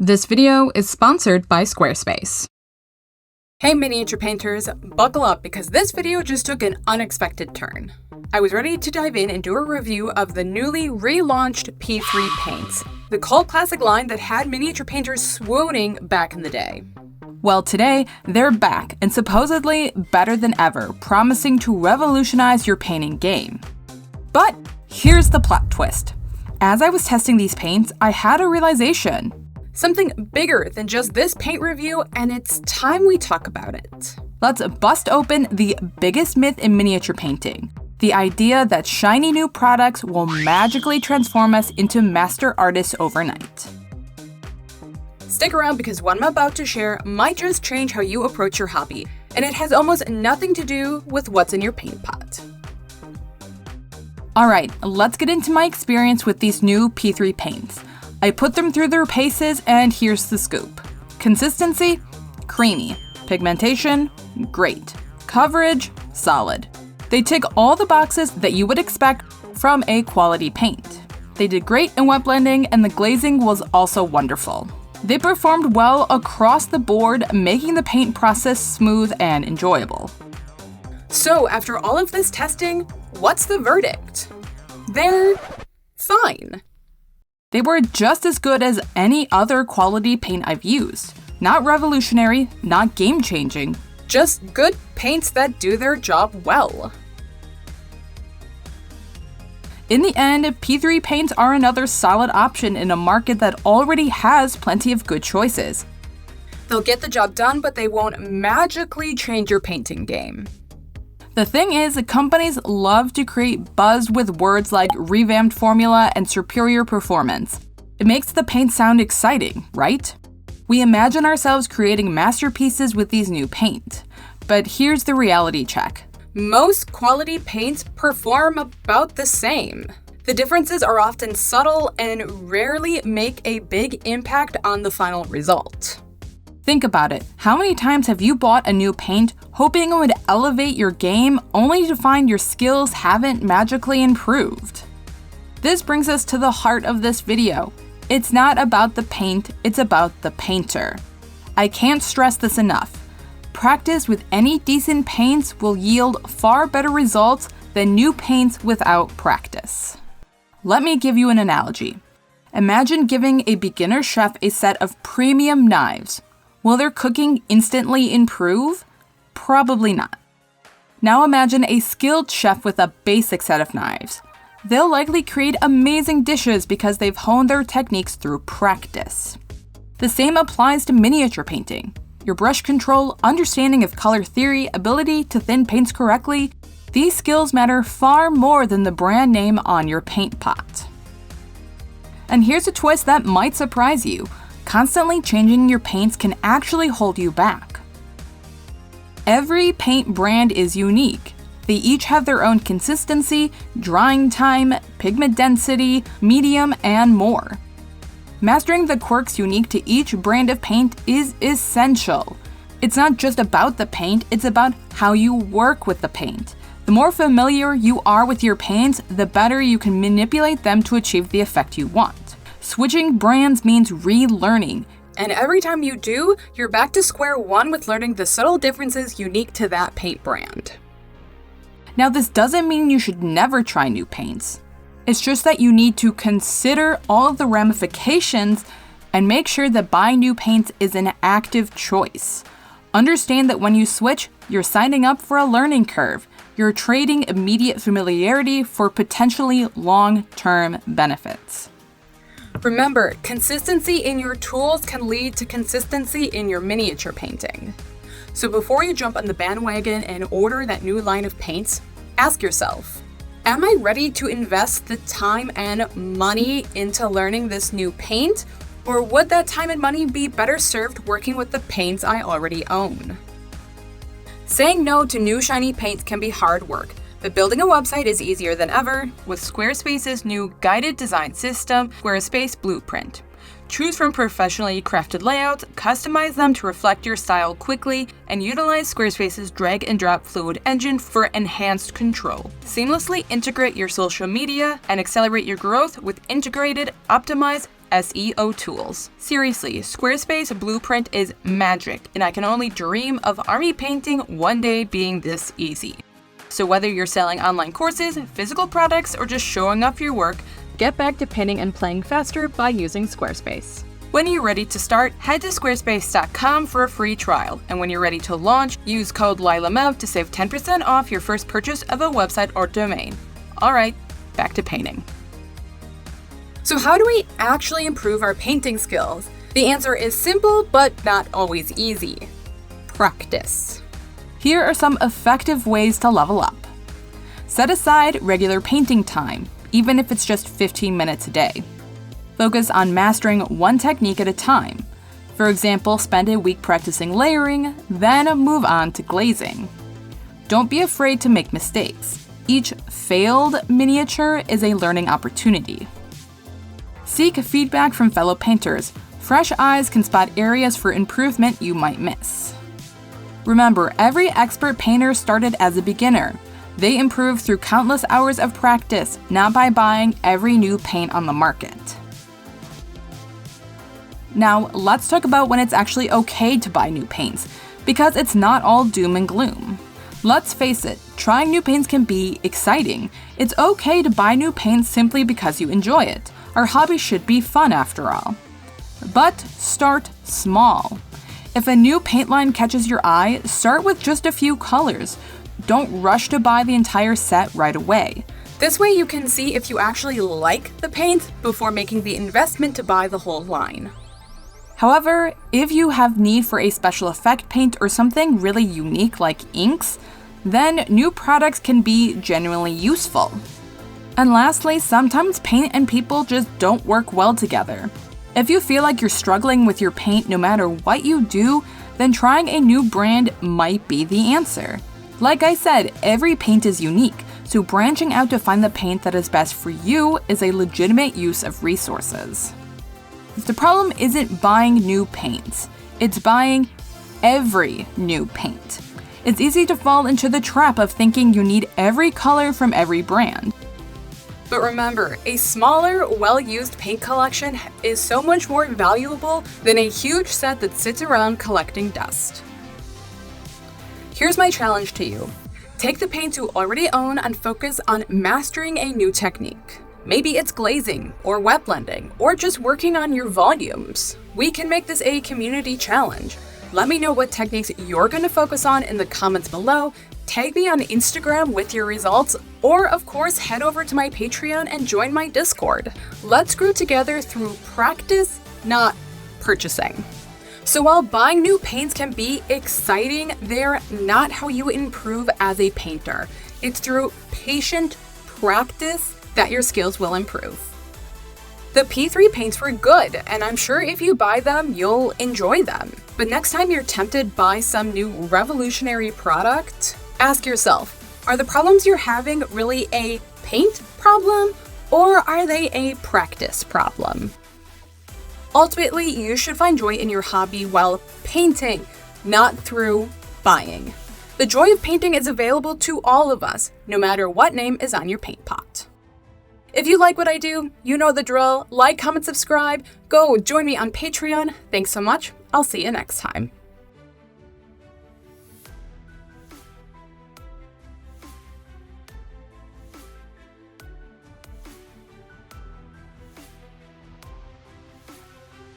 This video is sponsored by Squarespace. Hey miniature painters, buckle up because this video just took an unexpected turn. I was ready to dive in and do a review of the newly relaunched P3 paints, the cult classic line that had miniature painters swooning back in the day. Well, today, they're back and supposedly better than ever, promising to revolutionize your painting game. But here's the plot twist. As I was testing these paints, I had a realization. Something bigger than just this paint review, and it's time we talk about it. Let's bust open the biggest myth in miniature painting. The idea that shiny new products will magically transform us into master artists overnight. Stick around because what I'm about to share might just change how you approach your hobby, and it has almost nothing to do with what's in your paint pot. Alright, let's get into my experience with these new P3 paints. I put them through their paces, and here's the scoop. Consistency? Creamy. Pigmentation? Great. Coverage? Solid. They tick all the boxes that you would expect from a quality paint. They did great in wet blending, and the glazing was also wonderful. They performed well across the board, making the paint process smooth and enjoyable. So after all of this testing, what's the verdict? They're fine. They were just as good as any other quality paint I've used. Not revolutionary, not game-changing. Just good paints that do their job well. In the end, P3 paints are another solid option in a market that already has plenty of good choices. They'll get the job done, but they won't magically change your painting game. The thing is, companies love to create buzz with words like revamped formula and superior performance. It makes the paint sound exciting, right? We imagine ourselves creating masterpieces with these new paint. But here's the reality check. Most quality paints perform about the same. The differences are often subtle and rarely make a big impact on the final result. Think about it. How many times have you bought a new paint hoping it would elevate your game only to find your skills haven't magically improved? This brings us to the heart of this video. It's not about the paint, it's about the painter. I can't stress this enough. Practice with any decent paints will yield far better results than new paints without practice. Let me give you an analogy. Imagine giving a beginner chef a set of premium knives. Will their cooking instantly improve? Probably not. Now imagine a skilled chef with a basic set of knives. They'll likely create amazing dishes because they've honed their techniques through practice. The same applies to miniature painting. Your brush control, understanding of color theory, ability to thin paints correctly, these skills matter far more than the brand name on your paint pot. And here's a twist that might surprise you. Constantly changing your paints can actually hold you back. Every paint brand is unique. They each have their own consistency, drying time, pigment density, medium, and more. Mastering the quirks unique to each brand of paint is essential. It's not just about the paint, it's about how you work with the paint. The more familiar you are with your paints, the better you can manipulate them to achieve the effect you want. Switching brands means relearning. And every time you do, you're back to square one with learning the subtle differences unique to that paint brand. Now, this doesn't mean you should never try new paints. It's just that you need to consider all of the ramifications and make sure that buying new paints is an active choice. Understand that when you switch, you're signing up for a learning curve. You're trading immediate familiarity for potentially long-term benefits. Remember, consistency in your tools can lead to consistency in your miniature painting. So before you jump on the bandwagon and order that new line of paints, ask yourself, am I ready to invest the time and money into learning this new paint? Or would that time and money be better served working with the paints I already own? Saying no to new shiny paints can be hard work, but building a website is easier than ever with Squarespace's new guided design system, Squarespace Blueprint. Choose from professionally crafted layouts, customize them to reflect your style quickly, and utilize Squarespace's drag and drop fluid engine for enhanced control. Seamlessly integrate your social media and accelerate your growth with integrated, optimized, SEO tools. Seriously, Squarespace Blueprint is magic, and I can only dream of army painting one day being this easy. So whether you're selling online courses, physical products, or just showing off your work, get back to painting and playing faster by using Squarespace. When you're ready to start, head to squarespace.com for a free trial. And when you're ready to launch, use code LYLA to save 10% off your first purchase of a website or domain. All right, back to painting. So how do we actually improve our painting skills? The answer is simple, but not always easy. Practice. Here are some effective ways to level up. Set aside regular painting time, even if it's just 15 minutes a day. Focus on mastering one technique at a time. For example, spend a week practicing layering, then move on to glazing. Don't be afraid to make mistakes. Each failed miniature is a learning opportunity. Seek feedback from fellow painters. Fresh eyes can spot areas for improvement you might miss. Remember, every expert painter started as a beginner. They improved through countless hours of practice, not by buying every new paint on the market. Now, let's talk about when it's actually okay to buy new paints, because it's not all doom and gloom. Let's face it, trying new paints can be exciting. It's okay to buy new paints simply because you enjoy it. Our hobby should be fun after all. But start small. If a new paint line catches your eye, start with just a few colors. Don't rush to buy the entire set right away. This way you can see if you actually like the paint before making the investment to buy the whole line. However, if you have need for a special effect paint or something really unique like inks, then new products can be genuinely useful. And lastly, sometimes paint and people just don't work well together. If you feel like you're struggling with your paint no matter what you do, then trying a new brand might be the answer. Like I said, every paint is unique, so branching out to find the paint that is best for you is a legitimate use of resources. The problem isn't buying new paints, it's buying every new paint. It's easy to fall into the trap of thinking you need every color from every brand. But remember, a smaller, well-used paint collection is so much more valuable than a huge set that sits around collecting dust. Here's my challenge to you. Take the paints you already own and focus on mastering a new technique. Maybe it's glazing, or wet blending, or just working on your volumes. We can make this a community challenge. Let me know what techniques you're going to focus on in the comments below. Tag me on Instagram with your results, or of course head over to my Patreon and join my Discord. Let's grow together through practice, not purchasing. So while buying new paints can be exciting, they're not how you improve as a painter. It's through patient practice that your skills will improve. The P3 paints were good, and I'm sure if you buy them, you'll enjoy them. But next time you're tempted by some new revolutionary product, ask yourself, are the problems you're having really a paint problem, or are they a practice problem? Ultimately, you should find joy in your hobby while painting, not through buying. The joy of painting is available to all of us, no matter what name is on your paint pot. If you like what I do, you know the drill. Like, comment, subscribe. Go join me on Patreon. Thanks so much. I'll see you next time.